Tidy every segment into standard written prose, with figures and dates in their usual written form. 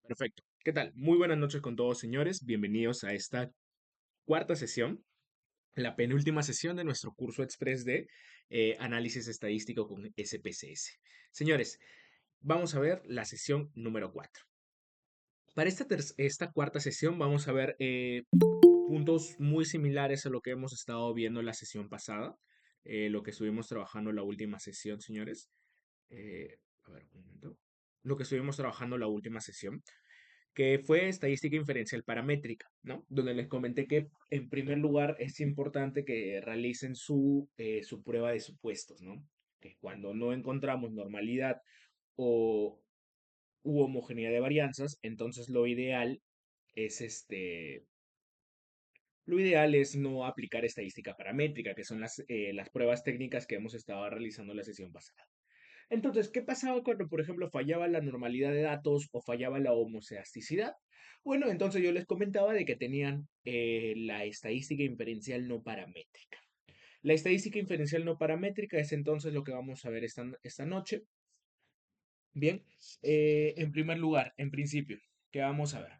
Perfecto. ¿Qué tal? Muy buenas noches con todos, señores. Bienvenidos a esta cuarta sesión, la penúltima sesión de nuestro curso express de análisis estadístico con SPSS. Señores, vamos a ver la sesión número 4. Para esta cuarta sesión vamos a ver puntos muy similares a lo que hemos estado viendo en la sesión pasada, lo que estuvimos trabajando en la última sesión, señores. A ver, un momento. Lo que estuvimos trabajando en la última sesión, que fue estadística inferencial paramétrica, ¿no? Donde les comenté que en primer lugar es importante que realicen su prueba de supuestos, ¿no? Que cuando no encontramos normalidad o u homogeneidad de varianzas, entonces es lo ideal es no aplicar estadística paramétrica, que son las pruebas técnicas que hemos estado realizando en la sesión pasada. Entonces, ¿qué pasaba cuando, por ejemplo, fallaba la normalidad de datos o fallaba la homoceasticidad? Bueno, entonces yo les comentaba de que tenían la estadística inferencial no paramétrica. La estadística inferencial no paramétrica es entonces lo que vamos a ver esta noche. Bien, en primer lugar, en principio, ¿qué vamos a ver?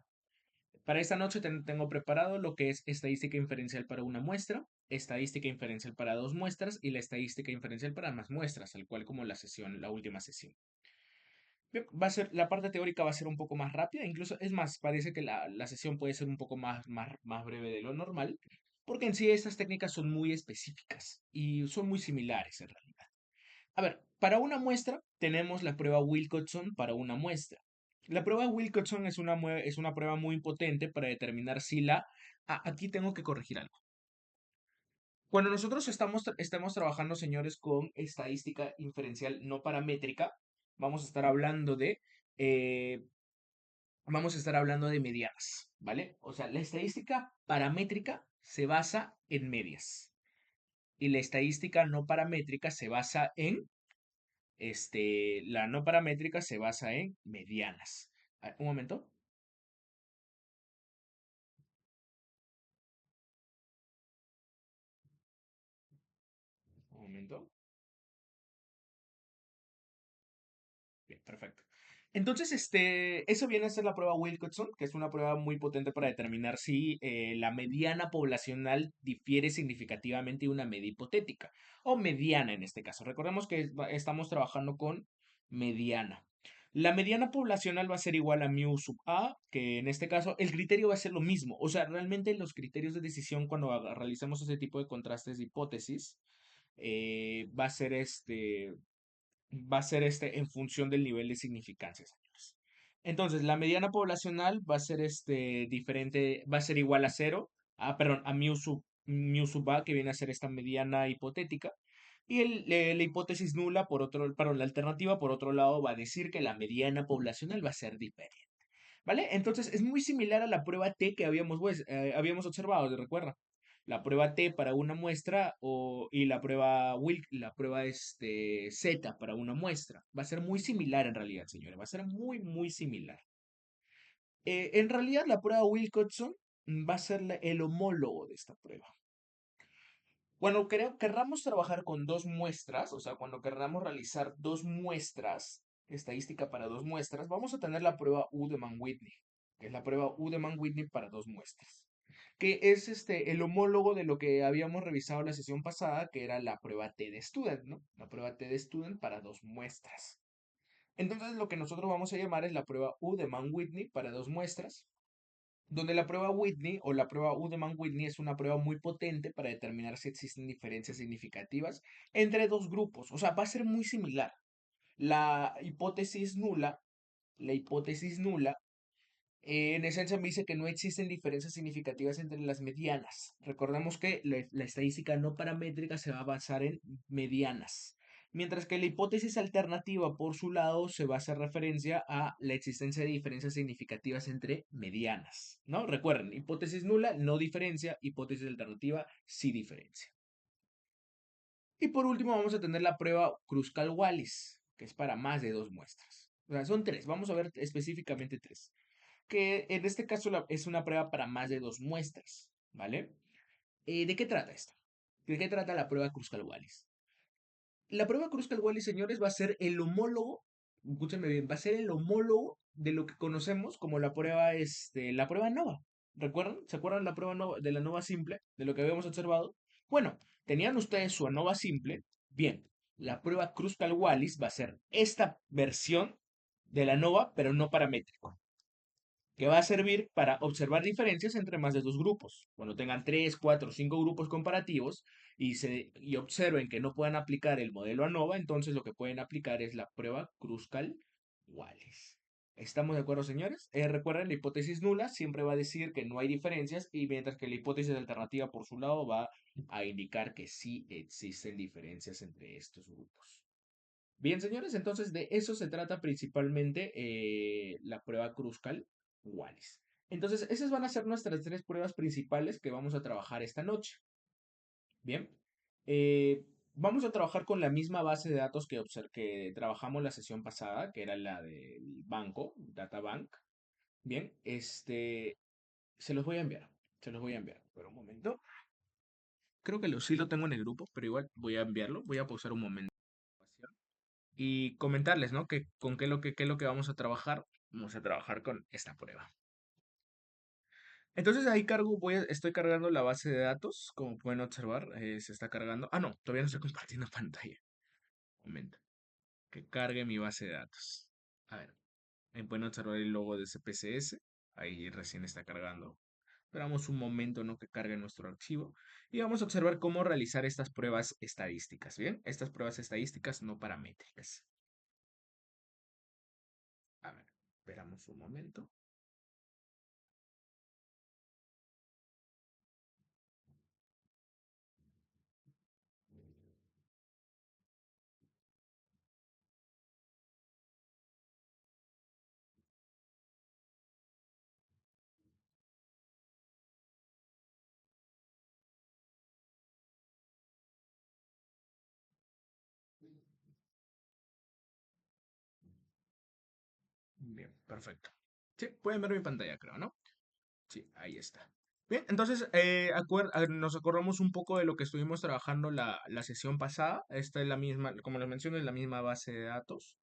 Para esta noche tengo preparado lo que es estadística inferencial para una muestra, estadística inferencial para dos muestras y la estadística inferencial para más muestras, al cual como la última sesión. Bien, la parte teórica va a ser un poco más rápida, incluso es más, parece que la sesión puede ser un poco más breve de lo normal, porque en sí estas técnicas son muy específicas y son muy similares en realidad. A ver, para una muestra tenemos la prueba Wilcoxon para una muestra. La prueba Wilcoxon es una prueba muy potente para determinar si aquí tengo que corregir algo. Cuando nosotros estamos trabajando, señores, con estadística inferencial no paramétrica, vamos a estar hablando de eh, vamos a estar hablando de medianas, ¿vale? O sea, la estadística paramétrica se basa en medias y la estadística no paramétrica se basa la no paramétrica se basa en medianas. Un momento, un momento. Bien, perfecto. Entonces, eso viene a ser la prueba Wilcoxon, que es una prueba muy potente para determinar si la mediana poblacional difiere significativamente de una media hipotética, o mediana en este caso. Recordemos que estamos trabajando con mediana. La mediana poblacional va a ser igual a mu sub a, que en este caso el criterio va a ser lo mismo. O sea, realmente los criterios de decisión cuando realizamos ese tipo de contrastes de hipótesis, va a ser en función del nivel de significancia, señores. Entonces, la mediana poblacional va a ser diferente, va a ser igual a cero, perdón, a mu sub a, que viene a ser esta mediana hipotética. Y la hipótesis nula, perdón, la alternativa, por otro lado, va a decir que la mediana poblacional va a ser diferente. ¿Vale? Entonces, es muy similar a la prueba T que habíamos observado, ¿recuerda? La prueba T para una muestra y la prueba Z para una muestra. Va a ser muy similar en realidad, señores. Va a ser muy, muy similar. En realidad, la prueba Wilcoxon va a ser el homólogo de esta prueba. Cuando querramos trabajar con dos muestras, o sea, cuando querramos realizar dos muestras, estadística para dos muestras, vamos a tener la prueba Udeman-Whitney, que es la prueba Udeman-Whitney para dos muestras, que es el homólogo de lo que habíamos revisado en la sesión pasada, que era la prueba T de Student, ¿no? La prueba T de Student para dos muestras. Entonces, lo que nosotros vamos a llamar es la prueba Udeman-Whitney para dos muestras, donde la prueba Whitney o la prueba Udeman-Whitney es una prueba muy potente para determinar si existen diferencias significativas entre dos grupos. O sea, va a ser muy similar. La hipótesis nula, la hipótesis nula, en esencia me dice que no existen diferencias significativas entre las medianas. Recordemos que la estadística no paramétrica se va a basar en medianas, mientras que la hipótesis alternativa, por su lado, se va a hacer referencia a la existencia de diferencias significativas entre medianas, ¿no? Recuerden, hipótesis nula no diferencia, hipótesis alternativa sí diferencia. Y por último vamos a tener la prueba Kruskal-Wallis, que es para más de dos muestras. O sea, son tres, vamos a ver específicamente tres, que en este caso es una prueba para más de dos muestras, ¿vale? ¿De qué trata esto? ¿De qué trata la prueba Kruskal-Wallis? La prueba Kruskal-Wallis, señores, va a ser el homólogo escúchenme bien, va a ser el homólogo de lo que conocemos como la prueba NOVA. ¿Recuerdan? ¿Se acuerdan la prueba NOVA, de la NOVA simple, de lo que habíamos observado? Bueno, tenían ustedes su ANOVA simple. Bien, la prueba Kruskal-Wallis va a ser esta versión de la NOVA, pero no paramétrico, que va a servir para observar diferencias entre más de dos grupos. Cuando tengan 3, 4, 5 grupos comparativos y observen que no puedan aplicar el modelo ANOVA, entonces lo que pueden aplicar es la prueba Kruskal-Wallis. ¿Estamos de acuerdo, señores? Recuerden, la hipótesis nula siempre va a decir que no hay diferencias y mientras que la hipótesis alternativa por su lado va a indicar que sí existen diferencias entre estos grupos. Bien, señores, entonces de eso se trata principalmente la prueba Kruskal-Wallis. Entonces, esas van a ser nuestras tres pruebas principales que vamos a trabajar esta noche. Bien, vamos a trabajar con la misma base de datos que trabajamos la sesión pasada, que era la del banco, Databank. Bien, se los voy a enviar, se los voy a enviar. Pero un momento. Creo que sí lo tengo en el grupo, pero igual voy a enviarlo. Voy a pausar un momento y comentarles, ¿no? Que con qué es lo que vamos a trabajar. Vamos a trabajar con esta prueba. Entonces ahí estoy cargando la base de datos, como pueden observar, se está cargando. Ah, no, todavía no estoy compartiendo pantalla. Un momento, que cargue mi base de datos. A ver, ahí pueden observar el logo de CPCS. Ahí recién está cargando. Esperamos un momento, ¿no? Que cargue nuestro archivo. Y vamos a observar cómo realizar estas pruebas estadísticas, ¿bien? Estas pruebas estadísticas no paramétricas. A ver, esperamos un momento. Bien, perfecto. Sí, pueden ver mi pantalla, creo, ¿no? Sí, ahí está. Bien, entonces nos acordamos un poco de lo que estuvimos trabajando la sesión pasada. Esta es la misma, como les mencioné, es la misma base de datos.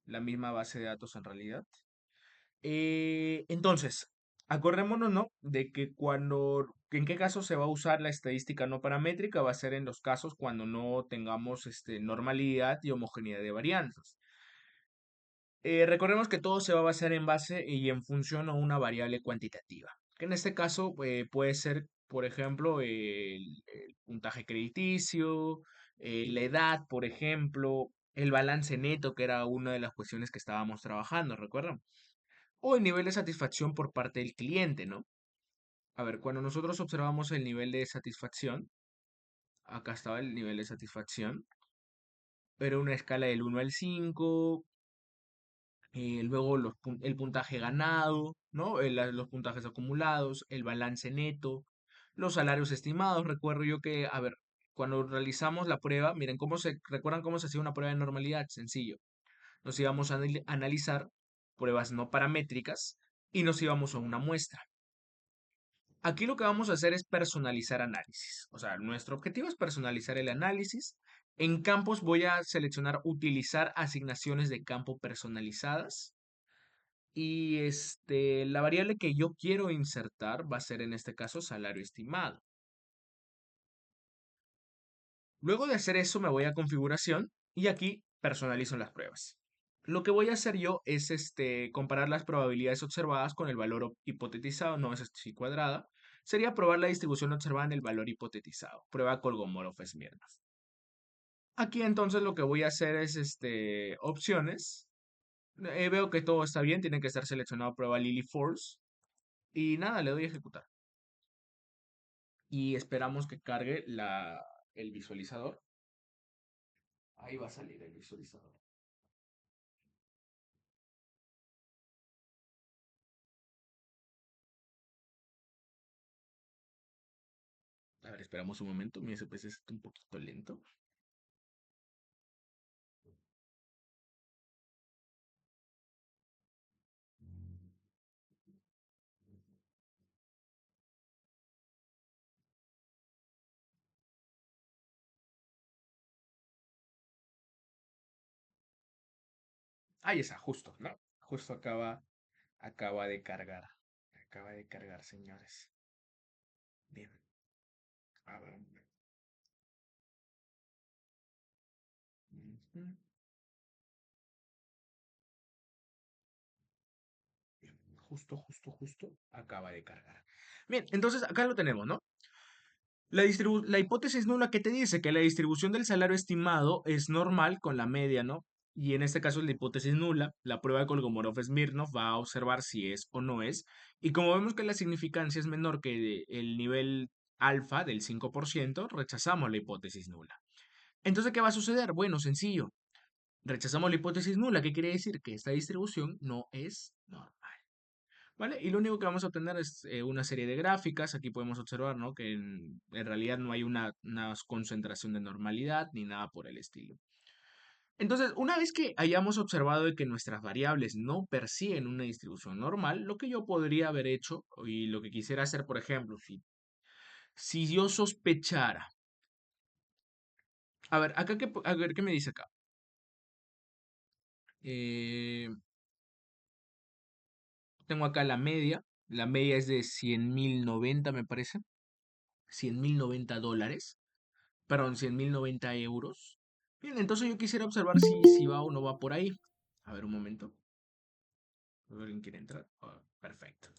La misma base de datos en realidad. Entonces, acordémonos, ¿no? De que en qué caso se va a usar la estadística no paramétrica, va a ser en los casos cuando no tengamos normalidad y homogeneidad de varianzas. Recordemos que todo se va a basar en base y en función a una variable cuantitativa, que en este caso puede ser, por ejemplo, el puntaje crediticio, la edad, por ejemplo, el balance neto, que era una de las cuestiones que estábamos trabajando, ¿recuerdan? O el nivel de satisfacción por parte del cliente, ¿no? A ver, cuando nosotros observamos el nivel de satisfacción, acá estaba el nivel de satisfacción, pero una escala del 1 al 5. Luego el puntaje ganado, ¿no? Los puntajes acumulados, el balance neto, los salarios estimados. Recuerdo yo que, a ver, cuando realizamos la prueba, miren recuerdan cómo se hacía una prueba de normalidad, sencillo. Nos íbamos a analizar pruebas no paramétricas y nos íbamos a una muestra. Aquí lo que vamos a hacer es personalizar análisis. O sea, nuestro objetivo es personalizar el análisis. En campos voy a seleccionar utilizar asignaciones de campo personalizadas. Y la variable que yo quiero insertar va a ser en este caso salario estimado. Luego de hacer eso me voy a configuración y aquí personalizo las pruebas. Lo que voy a hacer yo es comparar las probabilidades observadas con el valor hipotetizado, no es así cuadrada. Sería probar la distribución observada en el valor hipotetizado. Prueba Kolmogorov-Smirnov. Aquí entonces lo que voy a hacer es opciones. Veo que todo está bien, tiene que estar seleccionado prueba Lilly-Force. Y nada, le doy a ejecutar. Y esperamos que cargue el visualizador. Ahí va a salir el visualizador. A ver, esperamos un momento. Mi SPC está un poquito lento. Ahí está, justo, ¿no? Justo acaba de cargar. Acaba de cargar, señores. Bien. A ver. Ujú. Bien, justo. Acaba de cargar. Bien, entonces acá lo tenemos, ¿no? La hipótesis nula que te dice que la distribución del salario estimado es normal con la media, ¿no? Y en este caso es la hipótesis nula. La prueba de Kolmogorov-Smirnov va a observar si es o no es. Y como vemos que la significancia es menor que el nivel alfa del 5%, rechazamos la hipótesis nula. Entonces, ¿qué va a suceder? Bueno, sencillo. Rechazamos la hipótesis nula. ¿Qué quiere decir? Que esta distribución no es normal. ¿Vale? Y lo único que vamos a obtener es una serie de gráficas. Aquí podemos observar, ¿no? Que en realidad no hay una concentración de normalidad ni nada por el estilo. Entonces, una vez que hayamos observado de que nuestras variables no persiguen una distribución normal, lo que yo podría haber hecho y lo que quisiera hacer, por ejemplo, si yo sospechara, a ver, a ver, ¿qué me dice acá? Eh, Tengo acá la media es de 100.090 me parece, 100.090 dólares. Perdón, 100.090 euros. Bien, entonces yo quisiera observar si va o no va por ahí. A ver, un momento. ¿Alguien quiere entrar? Ah, perfecto.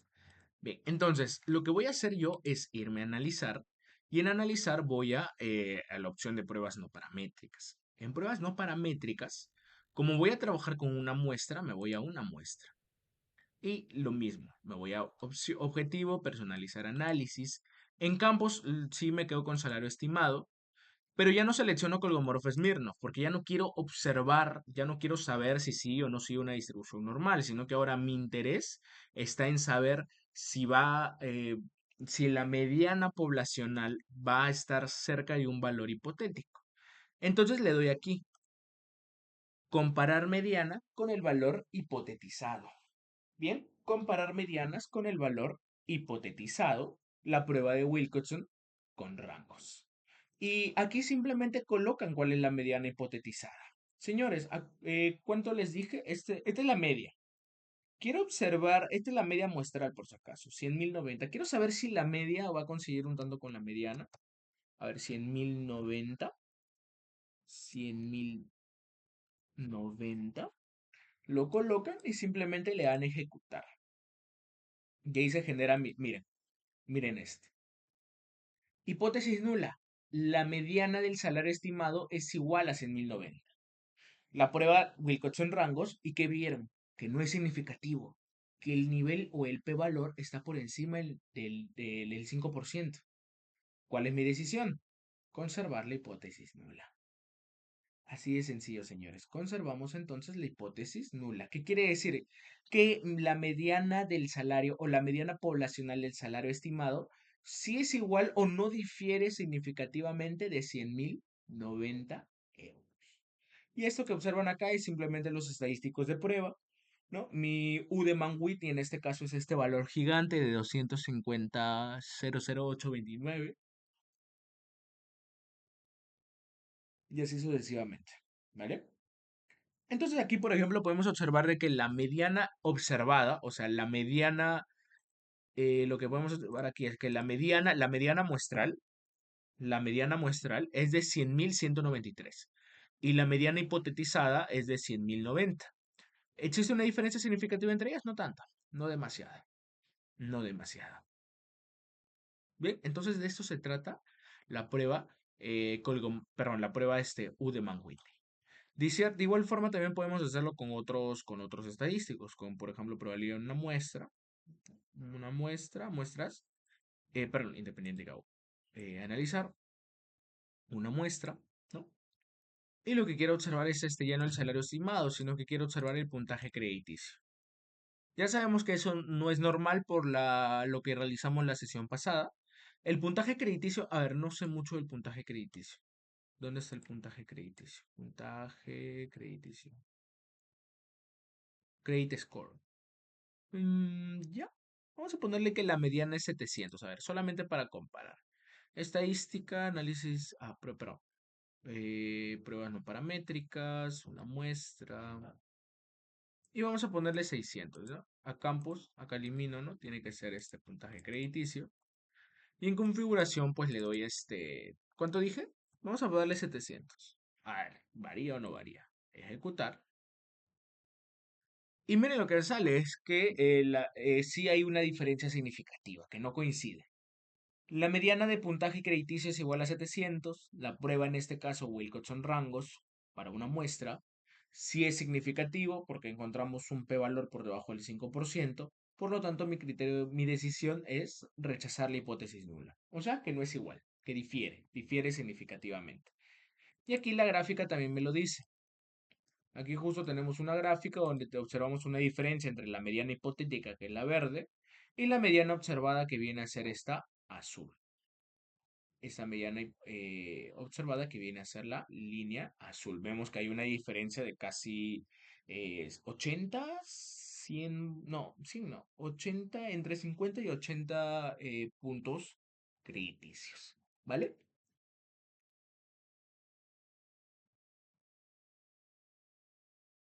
Bien, entonces lo que voy a hacer yo es irme a analizar y en analizar voy a la opción de pruebas no paramétricas. En pruebas no paramétricas, como voy a trabajar con una muestra, me voy a una muestra. Y lo mismo, me voy a objetivo, personalizar análisis. En campos, sí me quedo con salario estimado. Pero ya no selecciono Kolmogorov Smirnov, porque ya no quiero observar, ya no quiero saber si sí o no sigue una distribución normal, sino que ahora mi interés está en saber si la mediana poblacional va a estar cerca de un valor hipotético. Entonces le doy aquí, comparar mediana con el valor hipotetizado. Bien, comparar medianas con el valor hipotetizado, la prueba de Wilcoxon con rangos. Y aquí simplemente colocan cuál es la mediana hipotetizada. Señores, ¿cuánto les dije? Esta es la media. Quiero observar, esta es la media muestral por si acaso, 100.090. Quiero saber si la media va a conseguir un tanto con la mediana. A ver, 100.090. 100.090. Lo colocan y simplemente le dan ejecutar. Y ahí se genera, miren este. Hipótesis nula. La mediana del salario estimado es igual a 100.090. La prueba Wilcoxon rangos y que vieron que no es significativo, que el nivel o el p-valor está por encima del 5%. ¿Cuál es mi decisión? Conservar la hipótesis nula. Así de sencillo, señores. Conservamos entonces la hipótesis nula. ¿Qué quiere decir? Que la mediana del salario o la mediana poblacional del salario estimado sí es igual o no difiere significativamente de 100.090 euros. Y esto que observan acá es simplemente los estadísticos de prueba, ¿no? Mi U de Manwitty en este caso es este valor gigante de 250.00829 y así sucesivamente, ¿vale? Entonces aquí, por ejemplo, podemos observar de que la mediana observada, o sea, la mediana, lo que podemos observar aquí es que la mediana muestral es de 100.193 y la mediana hipotetizada es de 100.090. ¿Existe una diferencia significativa entre ellas? No tanta, no demasiada, no demasiada. Bien, entonces de esto se trata la prueba, la prueba U de Mann-Whitney. Dice, de igual forma también podemos hacerlo con otros estadísticos, como por ejemplo probabilidad en muestras, perdón, independiente Gauss. Analizar una muestra, ¿no? Y lo que quiero observar es ya no el salario estimado, sino que quiero observar el puntaje crediticio. Ya sabemos que eso no es normal por lo que realizamos la sesión pasada. El puntaje crediticio, a ver, no sé mucho del puntaje crediticio. ¿Dónde está el puntaje crediticio? Puntaje crediticio. Credit score. Ya. Vamos a ponerle que la mediana es 700. A ver, solamente para comparar. Estadística, análisis. Perdón. Pruebas no paramétricas, una muestra. Y vamos a ponerle 600, ¿no? A campus, acá elimino, ¿no? Tiene que ser este puntaje crediticio. Y en configuración, pues le doy ¿cuánto dije? Vamos a darle 700. A ver, ¿varía o no varía? Ejecutar. Y miren lo que sale, es que sí hay una diferencia significativa, que no coincide. La mediana de puntaje crediticio es igual a 700. La prueba en este caso, Wilcoxon rangos, para una muestra, sí es significativo porque encontramos un p-valor por debajo del 5%. Por lo tanto, mi criterio, mi decisión es rechazar la hipótesis nula. O sea, que no es igual, que difiere significativamente. Y aquí la gráfica también me lo dice. Aquí justo tenemos una gráfica donde te observamos una diferencia entre la mediana hipotética, que es la verde, y la mediana observada, que viene a ser esta azul. Esta mediana observada, que viene a ser la línea azul. Vemos que hay una diferencia de casi 80, 100, no, sí, no, 80, entre 50 y 80 puntos crediticios, ¿vale?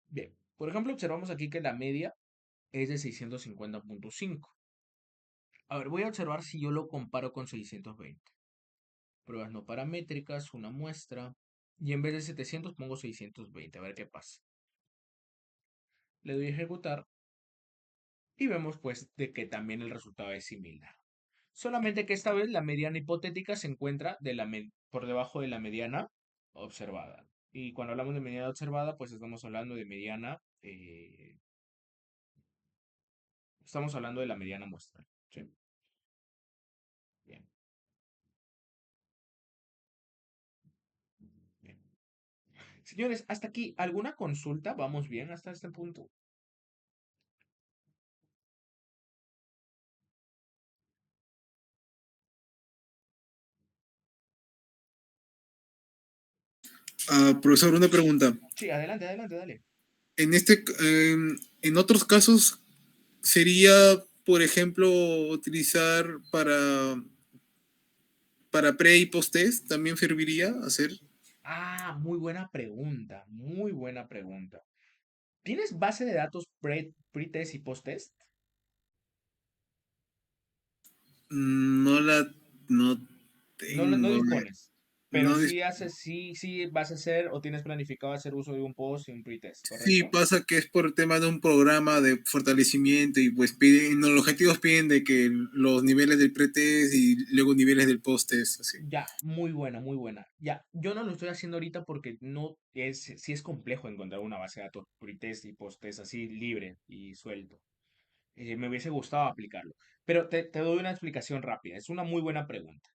Bien, por ejemplo, observamos aquí que la media es de 650,5. A ver, voy a observar si yo lo comparo con 620. Pruebas no paramétricas, una muestra. Y en vez de 700 pongo 620. A ver qué pasa. Le doy a ejecutar y vemos pues de que también el resultado es similar. Solamente que esta vez la mediana hipotética se encuentra por debajo de la mediana observada. Y cuando hablamos de mediana observada, pues estamos hablando de la mediana muestral. ¿Sí? Bien, bien. Señores, hasta aquí, ¿alguna consulta? ¿Vamos bien hasta este punto? Profesor, una pregunta. Sí, adelante, adelante, dale. En otros casos, sería, por ejemplo, utilizar para pre y post test, también serviría hacer. Ah, muy buena pregunta, muy buena pregunta. ¿Tienes base de datos pre-test y post-test? No la, no No tengo, dispones, pero no, sí vas a hacer o tienes planificado hacer uso de un post y un pre-test, sí ¿correcto? pasa que es por el tema de un programa de fortalecimiento y pues piden, no, los objetivos piden de que los niveles del pre-test y luego niveles del post-test, así. Ya, muy buena, muy buena. Ya, yo no lo estoy haciendo ahorita porque no es, sí es complejo encontrar una base de datos pre-test y post-test así libre y suelto. Me hubiese gustado aplicarlo. Pero te doy una explicación rápida. Es una muy buena pregunta.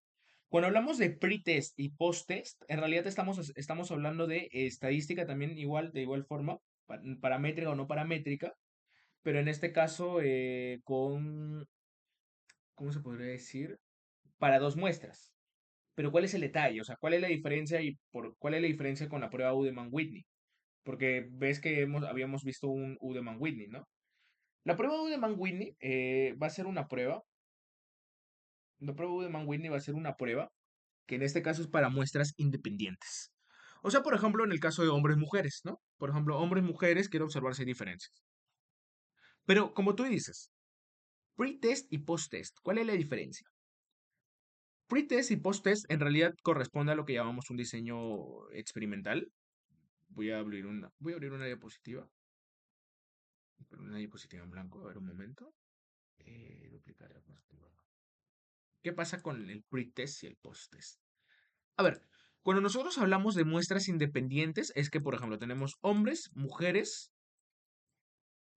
Cuando hablamos de pre-test y post-test, en realidad estamos hablando de estadística también igual, de igual forma, paramétrica o no paramétrica, pero en este caso ¿cómo se podría decir? Para dos muestras. Pero ¿cuál es el detalle? O sea, ¿cuál es la diferencia cuál es la diferencia con la prueba Udeman-Whitney? Porque ves que habíamos visto un Udeman-Whitney, ¿no? La prueba Udeman-Whitney va a ser una prueba. La prueba Udeman-Whitney va a ser una prueba que en este caso es para muestras independientes. O sea, por ejemplo, en el caso de hombres-mujeres, ¿no? Por ejemplo, hombres-mujeres, quiero observar si hay diferencias. Pero como tú dices, pre-test y post-test, ¿cuál es la diferencia? Pre-test y post-test en realidad corresponde a lo que llamamos un diseño experimental. Voy a abrir una diapositiva, pero una diapositiva en blanco, a ver un momento. Duplicar diapositiva. ¿Qué pasa con el pre-test y el post-test? A ver, cuando nosotros hablamos de muestras independientes, es que, por ejemplo, tenemos hombres, mujeres,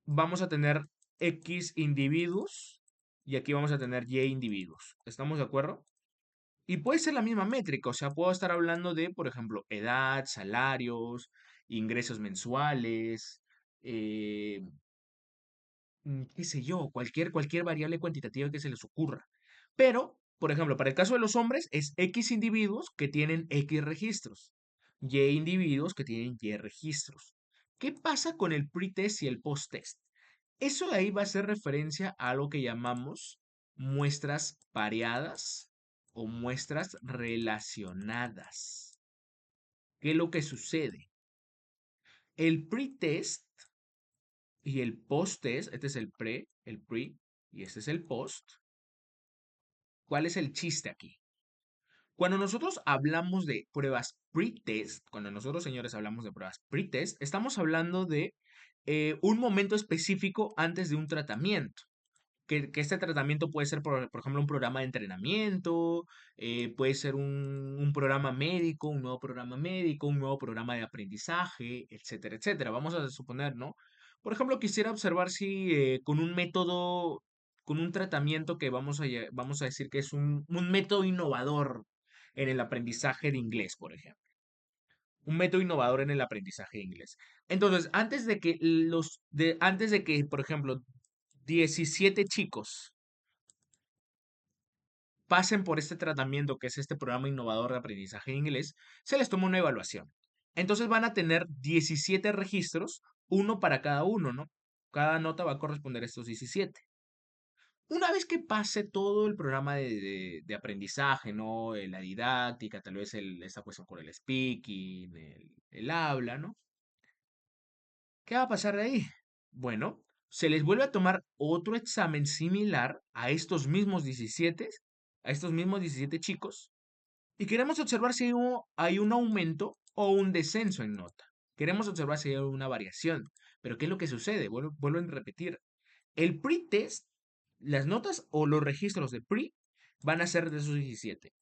vamos a tener X individuos y aquí vamos a tener Y individuos. ¿Estamos de acuerdo? Y puede ser la misma métrica, o sea, puedo estar hablando de, por ejemplo, edad, salarios, ingresos mensuales, eh, qué sé yo, cualquier variable cuantitativa que se les ocurra. Pero, por ejemplo, para el caso de los hombres es X individuos que tienen X registros, Y individuos que tienen Y registros. ¿Qué pasa con el pretest y el posttest? Eso de ahí va a hacer referencia a algo que llamamos muestras pareadas o muestras relacionadas. ¿Qué es lo que sucede? El pretest Y el post-test, este es el pre, y este es el post. ¿Cuál es el chiste aquí? Cuando nosotros hablamos de pruebas pre-test, cuando nosotros, señores, hablamos de pruebas pre-test, estamos hablando de un momento específico antes de un tratamiento. Que este tratamiento puede ser, por ejemplo, un programa de entrenamiento, puede ser un programa médico, un nuevo programa médico, un nuevo programa de aprendizaje, etcétera, etcétera. Vamos a suponer, ¿no? Por ejemplo, quisiera observar si con un método, con un tratamiento que vamos a decir que es un método innovador en el aprendizaje de inglés, por ejemplo. Un método innovador en el aprendizaje de inglés. Entonces, antes de que, por ejemplo, 17 chicos pasen por este tratamiento que es este programa innovador de aprendizaje de inglés, se les toma una evaluación. Entonces van a tener 17 registros, uno para cada uno, ¿no? Cada nota va a corresponder a estos 17. Una vez que pase todo el programa de aprendizaje, ¿no? La didáctica, tal vez esta cuestión con el speaking, el habla, ¿no? ¿Qué va a pasar de ahí? Bueno, se les vuelve a tomar otro examen similar a estos mismos 17 chicos, y queremos observar si hay un aumento o un descenso en nota. Queremos observar si hay una variación. Pero ¿qué es lo que sucede? Vuelvo a repetir. El pre-test, las notas o los registros de pre van a ser de esos 17.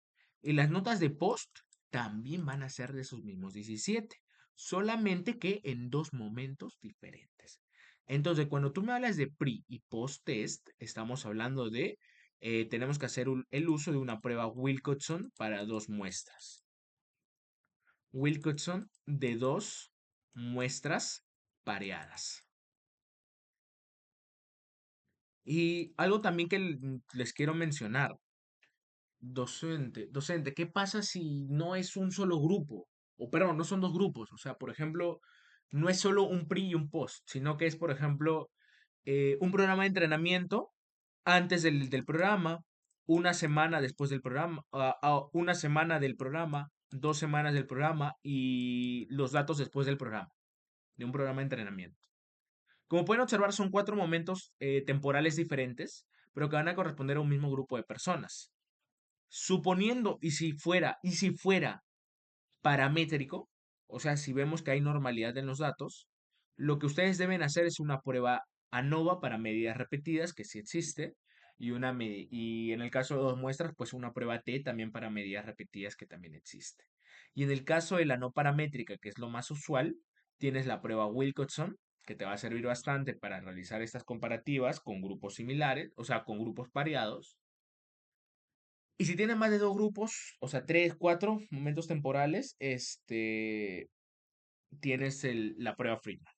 Y las notas de post también van a ser de esos mismos 17. Solamente que en dos momentos diferentes. Entonces, cuando tú me hablas de pre y post test, estamos hablando de, tenemos que hacer el uso de una prueba Wilcoxon para dos muestras. Wilcoxon de dos muestras pareadas. Y algo también que les quiero mencionar, docente, ¿qué pasa si no es un solo grupo? O perdón, no son dos grupos. O sea, por ejemplo, no es solo un pre y un post, sino que es, por ejemplo, un programa de entrenamiento antes del programa, una semana después del programa, una semana del programa, 2 semanas del programa y los datos después del programa, de un programa de entrenamiento. Como pueden observar, son 4 momentos temporales diferentes, pero que van a corresponder a un mismo grupo de personas. Suponiendo, y si fuera paramétrico, o sea, si vemos que hay normalidad en los datos, lo que ustedes deben hacer es una prueba ANOVA para medidas repetidas, que sí existe, y en el caso de dos muestras, pues una prueba T también para medidas repetidas, que también existe. Y en el caso de la no paramétrica, que es lo más usual, tienes la prueba Wilcoxon, que te va a servir bastante para realizar estas comparativas con grupos similares, o sea, con grupos pareados. Y si tienes más de dos grupos, o sea, tres, cuatro momentos temporales, tienes la prueba Friedman.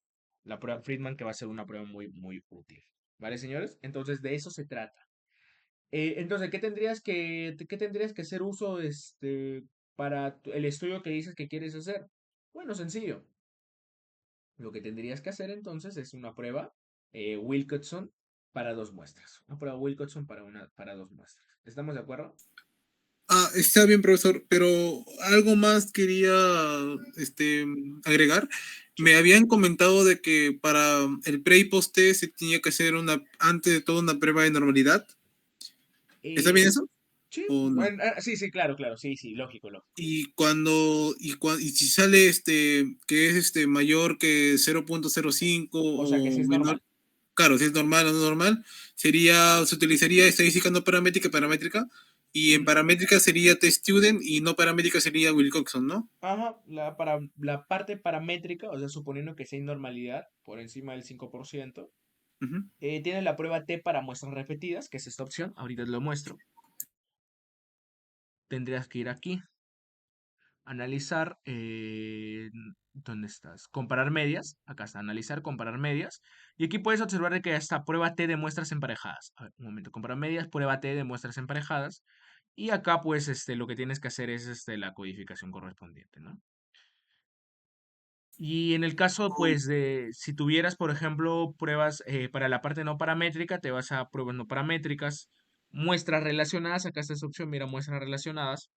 La prueba Friedman que va a ser una prueba muy, muy útil. ¿Vale, señores? Entonces, de eso se trata. Entonces, ¿qué tendrías que hacer uso para el estudio que dices que quieres hacer? Bueno, sencillo. Lo que tendrías que hacer entonces es una prueba Wilcoxon para dos muestras. Una prueba Wilcoxon para dos muestras. ¿Estamos de acuerdo? Ah, está bien, profesor, pero algo más quería agregar. Sí. Me habían comentado de que para el pre y post test se tenía que hacer antes de todo una prueba de normalidad. ¿Está bien Eh, eso sí, o no? bueno, sí, sí, claro, claro, sí, sí, lógico, lógico. Y si sale que es mayor que 0.05 O sea que sí o es menor, normal. claro, si es normal o no normal, se utilizaría estadística no paramétrica y paramétrica, y en Ujú. paramétrica sería test student y no paramétrica sería Wilcoxon, ¿no? Ajá, la parte paramétrica, o sea, suponiendo que sea normalidad por encima del 5%, Ujú. tienes la prueba T para muestras repetidas, que es esta opción, ahorita te lo muestro. Tendrías que ir aquí, analizar, ¿dónde estás? Comparar medias, acá está, analizar, comparar medias, y aquí puedes observar de que esta prueba T de muestras emparejadas. A ver, un momento, comparar medias, prueba T de muestras emparejadas, y acá pues lo que tienes que hacer es la codificación correspondiente, ¿no? Y en el caso, pues, de si tuvieras, por ejemplo, pruebas para la parte no paramétrica, te vas a pruebas no paramétricas, muestras relacionadas, acá está esta opción, mira, muestras relacionadas,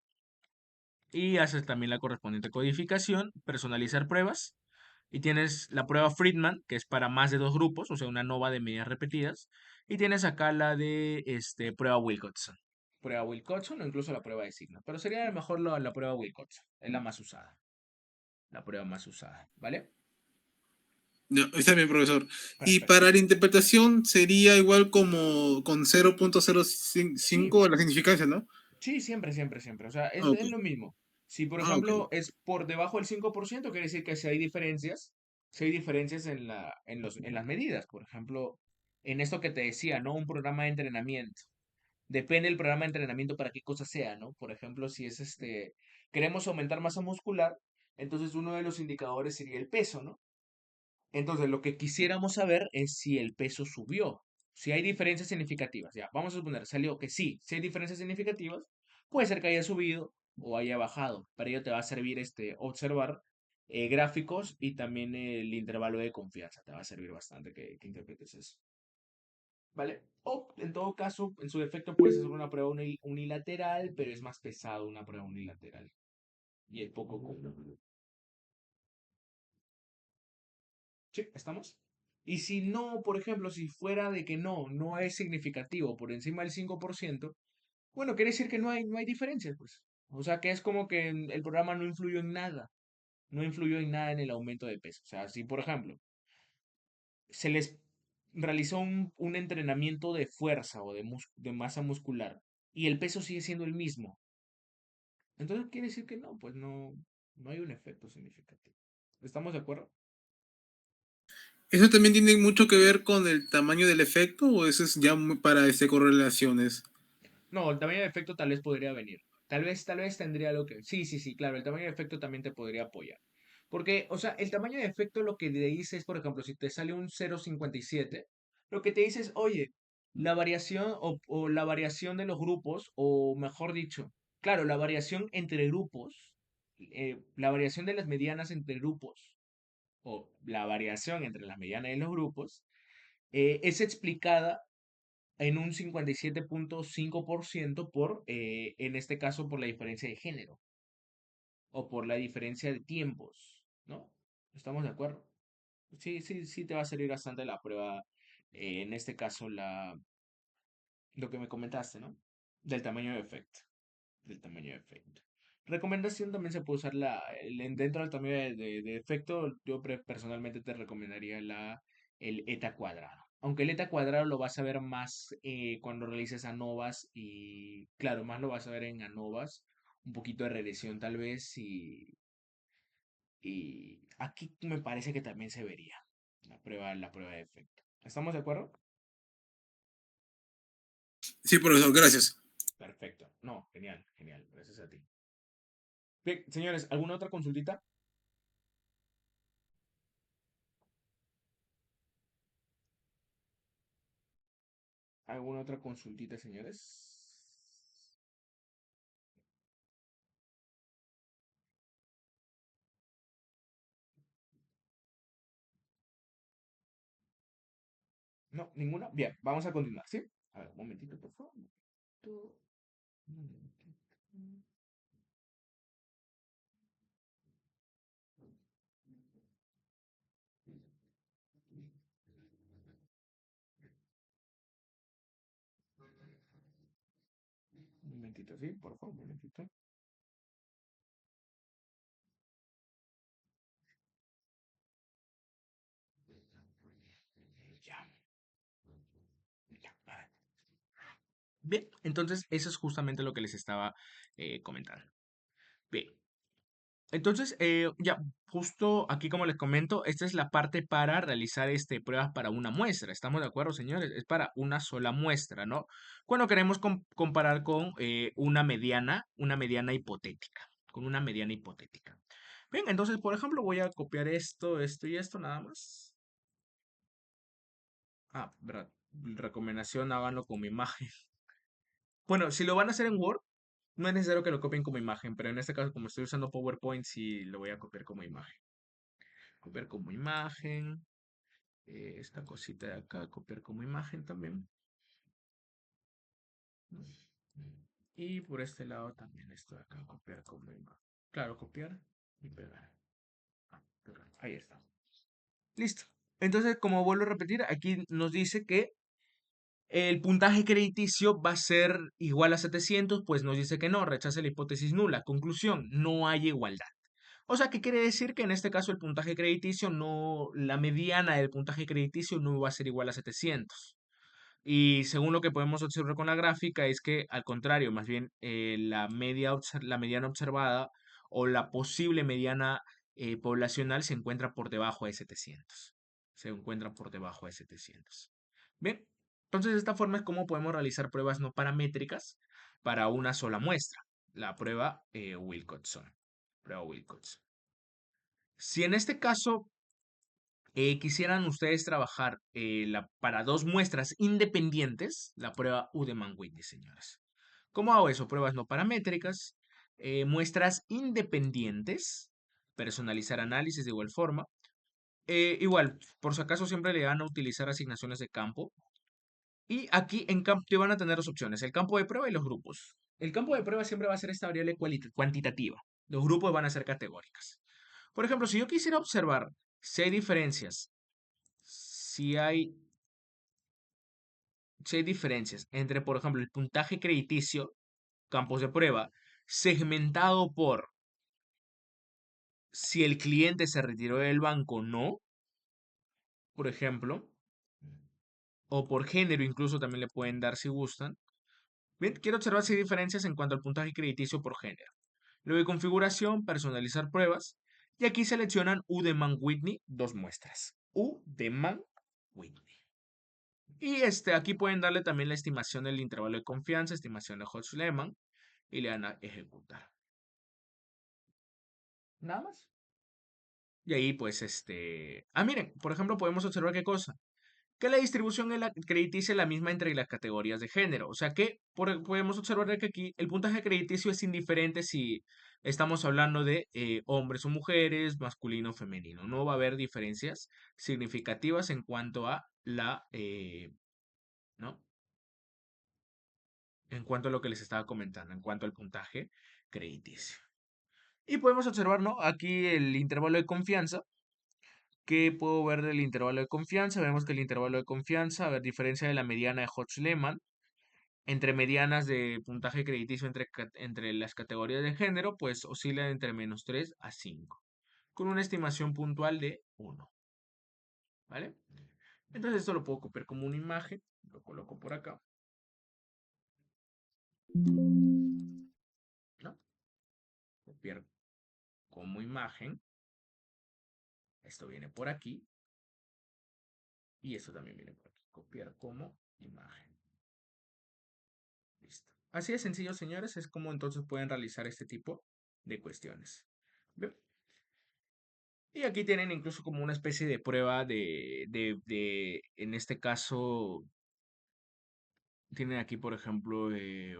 y haces también la correspondiente codificación, personalizar pruebas, Y tienes la prueba Friedman, que es para más de dos grupos, o sea, una nova de medidas repetidas. Y tienes acá la de prueba Wilcoxon. Prueba Wilcoxon o incluso la prueba de signo. Pero sería mejor la prueba Wilcoxon. Es la más usada. La prueba más usada. ¿Vale? No, está bien, profesor. Y Perfecto. para la interpretación sería igual como con Sí, 0.05 la significancia, ¿no? sí, siempre, siempre, siempre. O sea, Ah, ok. es lo mismo. Si, por Ah, ok. ejemplo, es por debajo del 5%, quiere decir que si hay diferencias en las medidas. Por ejemplo, en esto que te decía, ¿no? Un programa de entrenamiento. Depende del programa de entrenamiento para qué cosa sea, ¿no? Por ejemplo, si es queremos aumentar masa muscular, entonces uno de los indicadores sería el peso, ¿no? Entonces, lo que quisiéramos saber es si el peso subió, si hay diferencias significativas. Ya, vamos a suponer, salió que sí, si hay diferencias significativas, puede ser que haya subido o haya bajado. Para ello te va a servir observar gráficos y también el intervalo de confianza. Te va a servir bastante que interpretes eso. ¿Vale? O en todo caso, en su defecto puedes hacer una prueba unilateral, pero es más pesado una prueba unilateral y es poco común. Sí, ¿estamos? Y si no, por ejemplo, si fuera de que no es significativo por encima del 5%, bueno, quiere decir que no hay diferencias, pues. O sea, que es como que el programa no influyó en nada, no influyó en nada en el aumento de peso. O sea, si por ejemplo se les realizó un entrenamiento de fuerza o de masa muscular y el peso sigue siendo el mismo, entonces quiere decir que no, pues no hay un efecto significativo. ¿Estamos de acuerdo? ¿Eso también tiene mucho que ver con el tamaño del efecto o eso es ya para correlaciones? No, el tamaño de efecto tal vez podría venir. Tal vez tendría lo que. Sí, sí, sí, claro, el tamaño de efecto también te podría apoyar. Porque, o sea, el tamaño de efecto lo que te dice es, por ejemplo, si te sale un 0,57, lo que te dice es, oye, la variación o la variación de los grupos, o mejor dicho, claro, la variación entre grupos, la variación de las medianas entre grupos, o la variación entre las medianas y los grupos, es explicada en un 57,5% en este caso, por la diferencia de género o por la diferencia de tiempos, ¿no? ¿Estamos de acuerdo? Sí, sí, sí te va a servir bastante la prueba, en este caso, lo que me comentaste, ¿no? Del tamaño de efecto. Del tamaño de efecto. Recomendación también se puede usar dentro del tamaño de efecto, yo personalmente te recomendaría el eta cuadrado. Aunque el eta cuadrado lo vas a ver más cuando realices ANOVAs y claro, más lo vas a ver en ANOVAs, un poquito de regresión tal vez y aquí me parece que también se vería la prueba de efecto. ¿Estamos de acuerdo? Sí, profesor, gracias. Perfecto. No, genial, genial. Gracias a ti. Bien, señores, ¿alguna otra consultita? ¿Alguna otra consultita, señores? No, ninguna. Bien, vamos a continuar, ¿sí? A ver, un momentito, por favor. Un momentito. Un momentito, sí, por favor, un momentito. Ya, ya. A ver. Bien, entonces eso es justamente lo que les estaba comentando. Bien, entonces ya, justo aquí como les comento, esta es la parte para realizar pruebas para una muestra. ¿Estamos de acuerdo, señores? Es para una sola muestra, ¿no? Cuando queremos comparar con una mediana hipotética, con una mediana hipotética. Bien, entonces, por ejemplo, voy a copiar esto y esto nada más. Ah, verdad. Recomendación, háganlo con mi imagen. Bueno, si lo van a hacer en Word, no es necesario que lo copien como imagen, pero en este caso, como estoy usando PowerPoint, sí lo voy a copiar como imagen. Copiar como imagen. Esta cosita de acá, copiar como imagen también. Y por este lado también esto de acá, copiar como imagen. Claro, copiar y pegar. Ah, pegar. Ahí está. Listo. Entonces, como vuelvo a repetir, aquí nos dice que el puntaje crediticio va a ser igual a 700, pues nos dice que no, rechaza la hipótesis nula. Conclusión, no hay igualdad. O sea, ¿qué quiere decir? Que en este caso el puntaje crediticio no, la mediana del puntaje crediticio no va a ser igual a 700. Y según lo que podemos observar con la gráfica es que al contrario, más bien la mediana observada o la posible mediana poblacional se encuentra por debajo de 700. Se encuentra por debajo de 700. Bien, entonces de esta forma es como podemos realizar pruebas no paramétricas para una sola muestra. La prueba Wilcoxon. Prueba Wilcoxon. Si en este caso quisieran ustedes trabajar para dos muestras independientes, la prueba Udemann-Whitney, señores. ¿Cómo hago eso? Pruebas no paramétricas, muestras independientes, personalizar análisis de igual forma. Igual, por si acaso siempre le van a utilizar asignaciones de campo. Y aquí en campo te van a tener dos opciones, el campo de prueba y los grupos. El campo de prueba siempre va a ser esta variable cuantitativa. Los grupos van a ser categóricas. Por ejemplo, si yo quisiera observar si hay diferencias si hay, si hay diferencias entre, por ejemplo, el puntaje crediticio, campos de prueba, segmentado por si el cliente se retiró del banco o no, por ejemplo, o por género incluso también le pueden dar si gustan. Bien, quiero observar si hay diferencias en cuanto al puntaje crediticio por género. Luego de configuración, personalizar pruebas, y aquí seleccionan U de Mann-Whitney, dos muestras. U de Mann-Whitney. Y aquí pueden darle también la estimación del intervalo de confianza, estimación de Hodge-Lehmann, y le dan a ejecutar. Nada más. Y ahí, pues, miren, por ejemplo, podemos observar qué cosa. Que la distribución crediticia es la misma entre las categorías de género. O sea que podemos observar que aquí el puntaje crediticio es indiferente si estamos hablando de hombres o mujeres, masculino o femenino. No va a haber diferencias significativas en cuanto a ¿no? En cuanto a lo que les estaba comentando, en cuanto al puntaje crediticio. Y podemos observar, ¿no? Aquí el intervalo de confianza. ¿Qué puedo ver del intervalo de confianza? Vemos que el intervalo de confianza, a ver, diferencia de la mediana de Hodge-Lehmann, entre medianas de puntaje crediticio entre las categorías de género, pues oscila entre -3 a 5, con una estimación puntual de 1, ¿vale? Entonces esto lo puedo copiar como una imagen, lo coloco por acá, ¿no? Copiar como imagen, esto viene por aquí, y esto también viene por aquí, copiar como imagen. Listo. Así de sencillo, señores, es como entonces pueden realizar este tipo de cuestiones. Bien. Y aquí tienen incluso como una especie de prueba en este caso, tienen aquí, por ejemplo,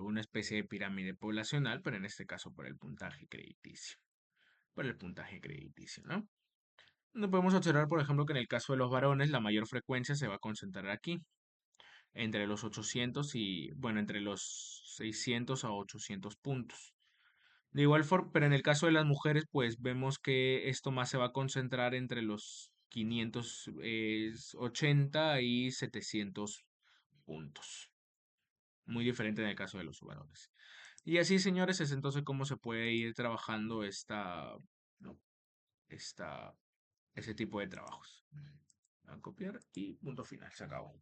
una especie de pirámide poblacional, pero en este caso por el puntaje crediticio. Por el puntaje crediticio, ¿no? No podemos observar, por ejemplo, que en el caso de los varones, la mayor frecuencia se va a concentrar aquí, entre los 800 y, bueno, entre los 600 a 800 puntos. De igual forma, pero en el caso de las mujeres, pues vemos que esto más se va a concentrar entre los 580 y 700 puntos. Muy diferente en el caso de los varones. Y así, señores, es entonces cómo se puede ir trabajando ¿no? esta, ese tipo de trabajos. A copiar y punto final, se acabó.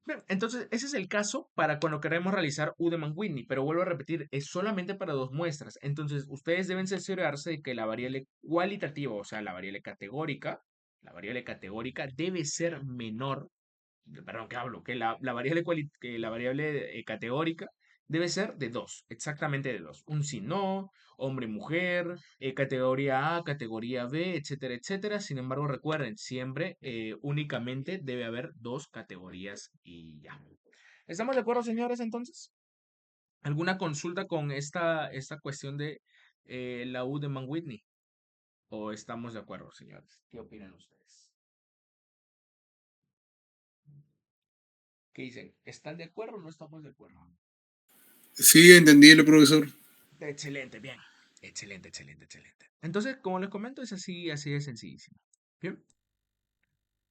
Bien, entonces, ese es el caso para cuando queremos realizar Udemann-Whitney, pero vuelvo a repetir, es solamente para dos muestras. Entonces, ustedes deben cerciorarse de que la variable cualitativa, o sea, la variable categórica debe ser menor, perdón, ¿qué hablo? Que la variable categórica debe ser de dos, exactamente de dos. Un sí, no, hombre, mujer, categoría A, categoría B, etcétera, etcétera. Sin embargo, recuerden, siempre únicamente debe haber dos categorías y ya. ¿Estamos de acuerdo, señores, entonces? ¿Alguna consulta con esta cuestión de la U de Mann-Whitney? ¿O estamos de acuerdo, señores? ¿Qué opinan ustedes? ¿Qué dicen? ¿Están de acuerdo o no estamos de acuerdo? Sí, entendí el profesor. Excelente, bien. Excelente, excelente, excelente. Entonces, como les comento, es así, así de sencillísimo. Bien,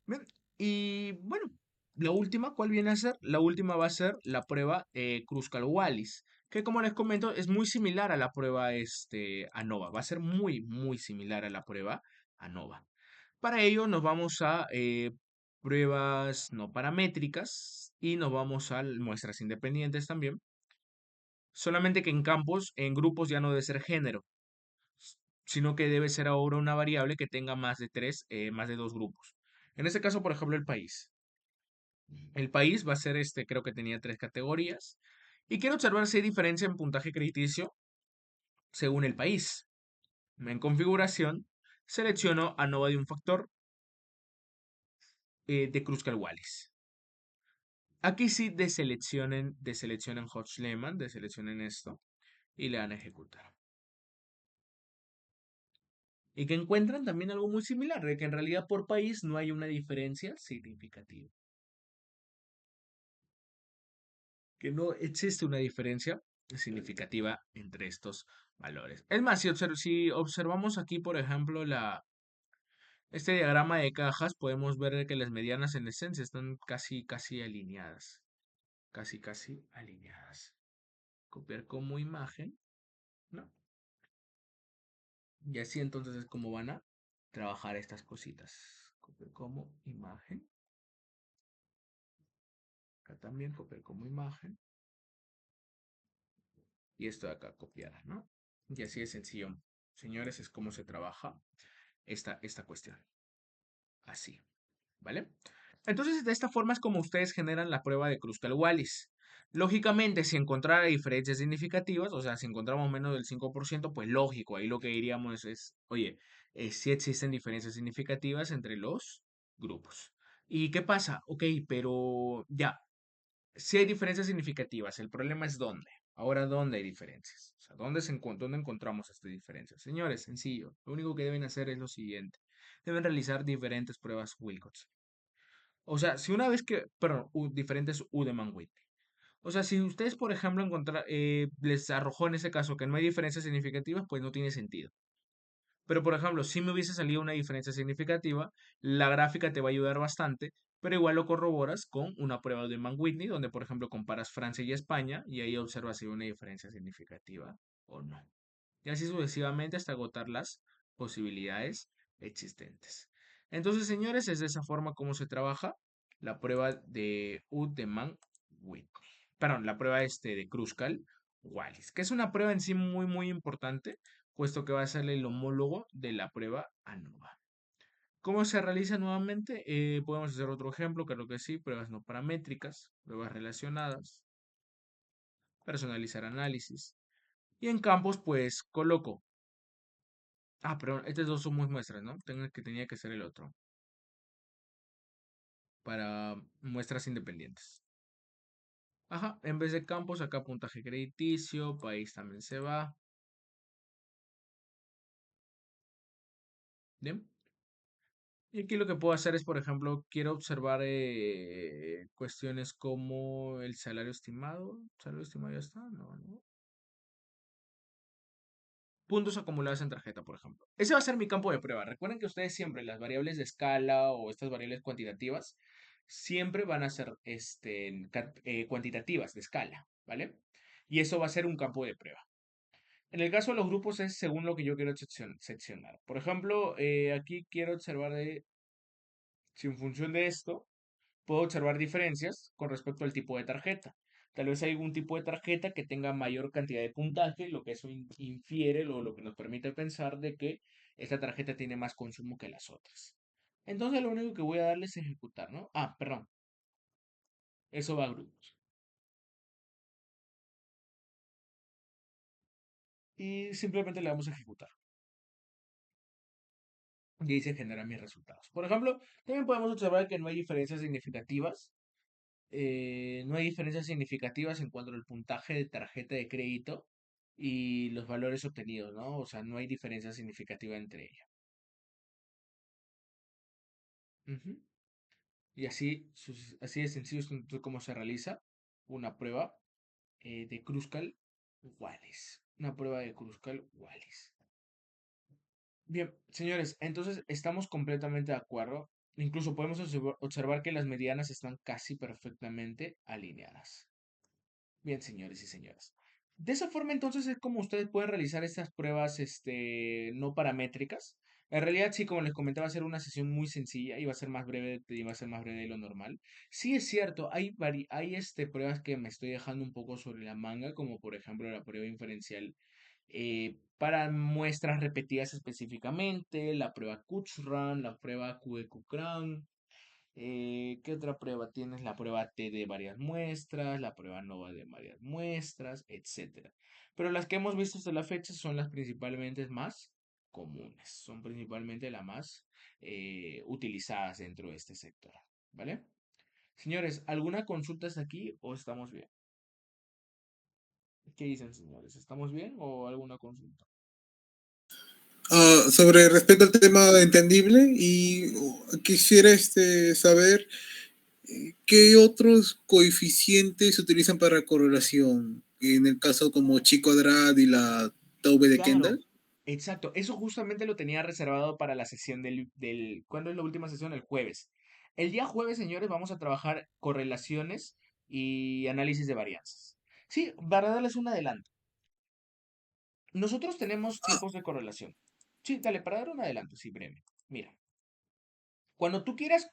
bien. Y bueno, la última, ¿cuál viene a ser? La última va a ser la prueba Kruskal-Wallis, que como les comento, es muy similar a la prueba ANOVA. Va a ser muy, muy similar a la prueba ANOVA. Para ello nos vamos a pruebas no paramétricas y nos vamos a muestras independientes también. Solamente que en campos, en grupos ya no debe ser género, sino que debe ser ahora una variable que tenga más de tres, más de dos grupos. En este caso, por ejemplo, el país. El país va a ser creo que tenía tres categorías. Y quiero observar si hay diferencia en puntaje crediticio según el país. En configuración, selecciono ANOVA de un factor de Kruskal-Wallis. Aquí sí deseleccionen Hodge-Lehmann, deseleccionen esto y le dan a ejecutar. Y que encuentran también algo muy similar, de que en realidad por país no hay una diferencia significativa. Que no existe una diferencia significativa entre estos valores. Es más, si observamos aquí, por ejemplo, este diagrama de cajas, podemos ver que las medianas en esencia están casi, casi alineadas. Casi, casi alineadas. Copiar como imagen, ¿no? Y así entonces es como van a trabajar estas cositas. Copiar como imagen. Acá también copiar como imagen. Y esto de acá copiar, ¿no? Y así de sencillo. Señores, es como se trabaja esta cuestión. Así, ¿vale? Entonces, de esta forma es como ustedes generan la prueba de Kruskal-Wallis. Lógicamente, si encontrara diferencias significativas, o sea, si encontramos menos del 5%, pues lógico, ahí lo que diríamos es, oye, si existen diferencias significativas entre los grupos. ¿Y qué pasa? Ok, pero ya, si hay diferencias significativas, el problema es dónde. Ahora, ¿dónde hay diferencias? O sea, ¿dónde encontramos estas diferencias? Señores, sencillo. Lo único que deben hacer es lo siguiente. Deben realizar diferentes pruebas Wilcox. O sea, si una vez que, perdón, diferentes Udeman-Whitney. O sea, si ustedes, por ejemplo, les arrojó en ese caso que no hay diferencias significativas, pues no tiene sentido. Pero, por ejemplo, si me hubiese salido una diferencia significativa, la gráfica te va a ayudar bastante, pero igual lo corroboras con una prueba de Mann-Whitney, donde, por ejemplo, comparas Francia y España y ahí observas si hay una diferencia significativa o no. Y así sucesivamente hasta agotar las posibilidades existentes. Entonces, señores, es de esa forma como se trabaja la prueba de UD de Mann-Whitney. Perdón, la prueba de Kruskal-Wallis, que es una prueba en sí muy, muy importante puesto que va a ser el homólogo de la prueba ANOVA. ¿Cómo se realiza nuevamente? Podemos hacer otro ejemplo, claro que sí, pruebas no paramétricas, pruebas relacionadas, personalizar análisis. Y en campos, pues coloco. Pero estos dos son muy muestras, ¿no? Tenía que ser el otro. Para muestras independientes. Ajá, en vez de campos, acá puntaje crediticio, país también se va. Bien. Y aquí lo que puedo hacer es, por ejemplo, quiero observar cuestiones como el salario estimado. ¿Salario estimado ya está? No, no. Puntos acumulados en tarjeta, por ejemplo. Ese va a ser mi campo de prueba. Recuerden que ustedes siempre las variables de escala o estas variables cuantitativas siempre van a ser cuantitativas de escala, ¿vale? Y eso va a ser un campo de prueba. En el caso de los grupos es según lo que yo quiero seccionar. Por ejemplo, aquí quiero observar si en función de esto puedo observar diferencias con respecto al tipo de tarjeta. Tal vez hay algún tipo de tarjeta que tenga mayor cantidad de puntaje, lo que eso infiere, lo que nos permite pensar de que esta tarjeta tiene más consumo que las otras. Entonces lo único que voy a darle es ejecutar, ¿no? Perdón, eso va a grupos. Y simplemente le damos a ejecutar. Y ahí se generan mis resultados. Por ejemplo, también podemos observar que no hay diferencias significativas. No hay diferencias significativas en cuanto al puntaje de tarjeta de crédito y los valores obtenidos, ¿no? O sea, no hay diferencia significativa entre ellas. Ujú. Y así de sencillo es como se realiza una prueba de Kruskal-Wallis. Una prueba de Kruskal-Wallis. Bien, señores, entonces estamos completamente de acuerdo. Incluso podemos observar que las medianas están casi perfectamente alineadas. Bien, señores y señoras. De esa forma, entonces, es como ustedes pueden realizar estas pruebas, no paramétricas. En realidad, sí, como les comentaba, va a ser una sesión muy sencilla y va a ser más breve, y va a ser más breve de lo normal. Sí es cierto, hay pruebas que me estoy dejando un poco sobre la manga, como por ejemplo la prueba inferencial para muestras repetidas específicamente, la prueba Kutzran, la prueba QE-Qcran. ¿Qué otra prueba tienes? La prueba T de varias muestras, la prueba NOVA de varias muestras, etcétera. Pero las que hemos visto hasta la fecha son las principalmente más comunes, son principalmente las más utilizadas dentro de este sector, ¿vale? Señores, ¿alguna consulta hasta aquí o estamos bien? ¿Qué dicen, señores? ¿Estamos bien o alguna consulta? Sobre respecto al tema entendible, y quisiera saber qué otros coeficientes se utilizan para correlación, en el caso como chi cuadrado y la tau b de Claro, Kendall. exacto. Eso justamente lo tenía reservado para la sesión ¿Cuándo es la última sesión? El jueves. El día jueves, señores, vamos a trabajar correlaciones y análisis de varianzas. Sí, para darles un adelanto. Nosotros tenemos Ah, tipos de correlación. Sí, dale, para dar un adelanto, sí, breve. Mira, cuando tú quieras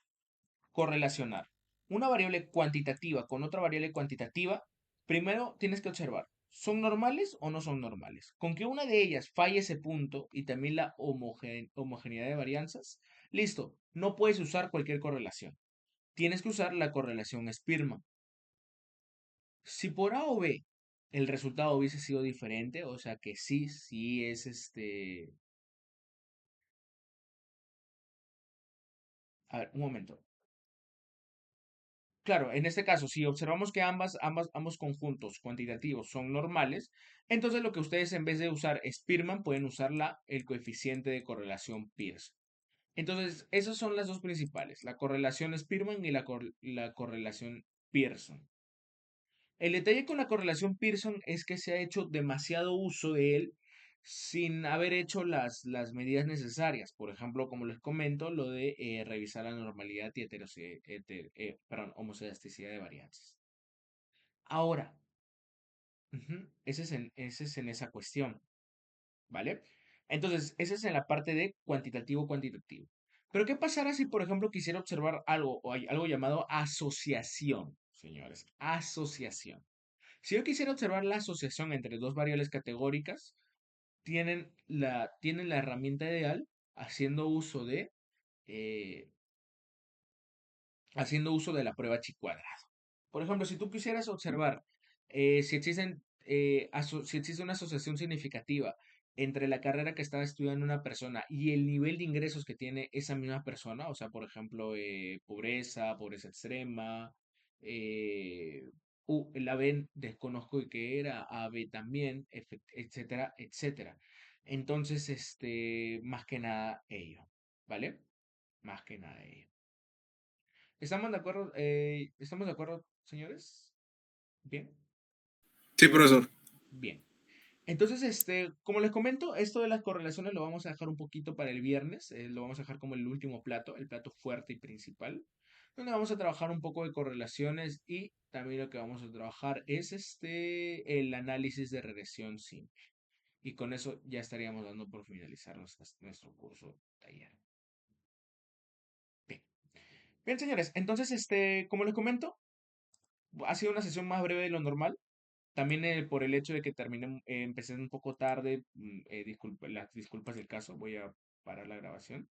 correlacionar una variable cuantitativa con otra variable cuantitativa, primero tienes que observar, ¿son normales o no son normales? Con que una de ellas falle ese punto y también la homogeneidad de varianzas, listo, no puedes usar cualquier correlación. Tienes que usar la correlación Spearman. Si por A o B el resultado hubiese sido diferente, o sea que sí, sí es A ver, un momento. Claro, en este caso, si observamos que ambos conjuntos cuantitativos son normales, entonces lo que ustedes en vez de usar Spearman pueden usar el coeficiente de correlación Pearson. Entonces, esas son las dos principales, la correlación Spearman y la correlación Pearson. El detalle con la correlación Pearson es que se ha hecho demasiado uso de él sin haber hecho las medidas necesarias. Por ejemplo, como les comento, lo de revisar la normalidad y homoscedasticidad de varianzas. Ahora, ese es en esa cuestión, ¿vale? Entonces, ese es en la parte de cuantitativo-cuantitativo. Pero, ¿qué pasará si, por ejemplo, quisiera observar algo o hay algo llamado asociación, señores? Asociación. Si yo quisiera observar la asociación entre dos variables categóricas, tienen la herramienta ideal haciendo uso eh, de la prueba chi cuadrado. Por ejemplo, si tú quisieras observar si existe una asociación significativa entre la carrera que está estudiando una persona y el nivel de ingresos que tiene esa misma persona, o sea, por ejemplo, pobreza extrema, eh, la B desconozco de qué era, AB también, etcétera, etcétera. Entonces, más que nada ello, ¿vale? Más que nada ello. ¿Estamos de acuerdo? ¿Estamos de acuerdo, señores? Bien. sí, profesor. Bien. Entonces, como les comento, esto de las correlaciones lo vamos a dejar un poquito para el viernes, lo vamos a dejar como el último plato, el plato fuerte y principal, donde vamos a trabajar un poco de correlaciones y también lo que vamos a trabajar es el análisis de regresión simple. Y con eso ya estaríamos dando por finalizar nuestro curso taller. Bien. Bien, señores, entonces, como les comento, ha sido una sesión más breve de lo normal. También por el hecho de que empecé un poco tarde, las disculpas del caso, voy a parar la grabación.